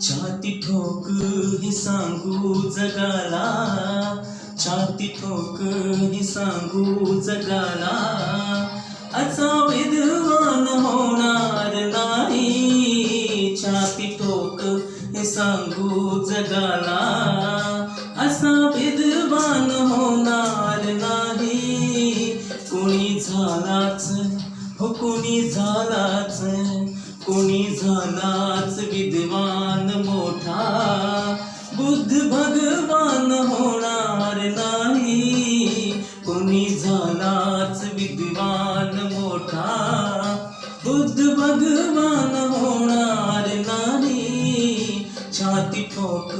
छाती ठोक हे सांगू जगाला, छाती ठोक हे सांगू जगाला, असा विद्वान होणार नाही। छाती ठोक हे सांगू जगाला, असा विद्वान होणार नाही। कोणी झालाच हो कोणी झालाच, कोणी झालाच विद्वान मोठा, बुद्ध भगवान होणार नाही। कोणी झालाच विद्वान मोठा, बुद्ध भगवान होणार नाही। छाती ठोक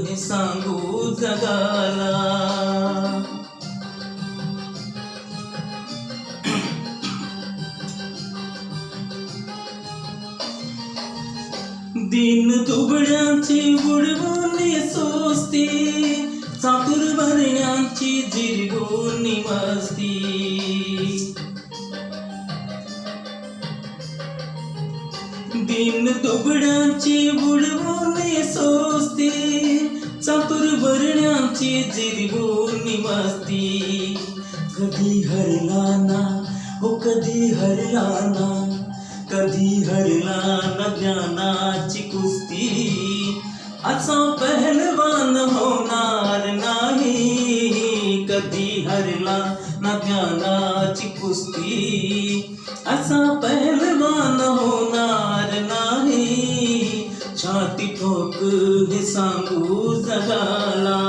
हे सांगू जगाला। दीन दुबळ्यांची बुडवून सोसती, चातुर्वर्ण्यांची जिरवून मस्ती। दीन दुबळ्यांची बुडवून सोसती, चातुर्वर्ण्यांची जिरवून मस्ती। कधी हरला ना हो कधी हरला ना, कधी हरला न ज्ञानाची कुस्ती, असा पहलवान होणार नाही। कधी हरला न ज्ञानाची कुस्ती, असा पहलवान होणार नाही। छाती ठोक हे सांगू जगाला।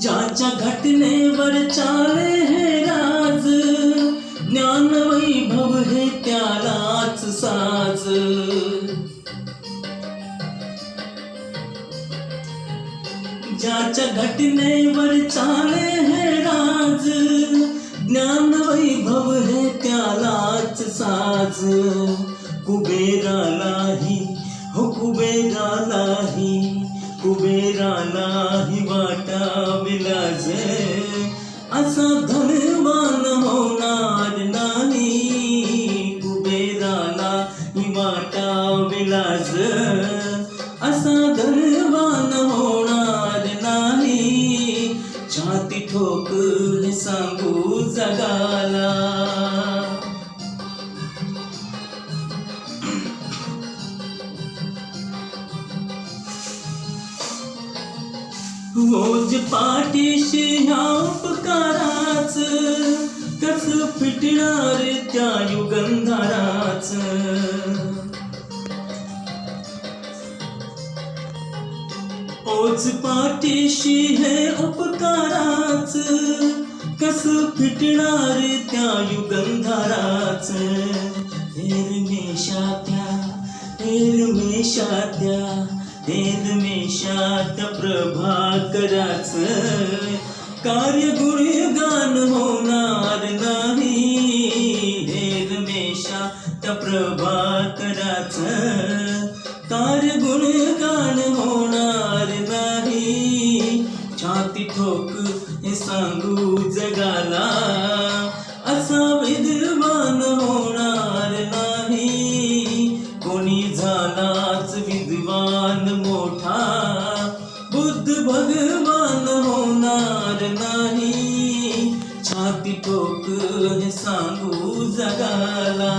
ज्याच्या घटनेवर चाले हे राज, ज्ञान वैभव हे त्यालाच साज। ज्याच्या घटनेवर चाले हे राज, ज्ञान वैभव हे त्यालाच साज। कुबेरालाही हो कुबेरालाही, कुबेरालाही वाटाविलाज, असा धनवान होणार नाही। कुबेरालाही वाटाविलाज, असा धनवान होणार नाही। छाती ठोक हे सांगू जगाला। रोज पाठीशी ह्या उपकाराच, कस फिटणार त्या युगंधराच। ओज पाठीशी हे उपकाराच, कस फिटणार त्या युगंधराच। हेरमेशात्या प्रभाकराच, कार्य गुणगान होणार नाही। हेरमेशात्या प्रभाकराच, कार्य गुणगान होणार नाही। छाती ठोक हे सांगू जगाला, असा विद्वान होणार नाही। कोणी झालाच विद्वान मोठा, बुद्ध भगवान होणार नाही। छाती ठोक हे सांगू जगाला।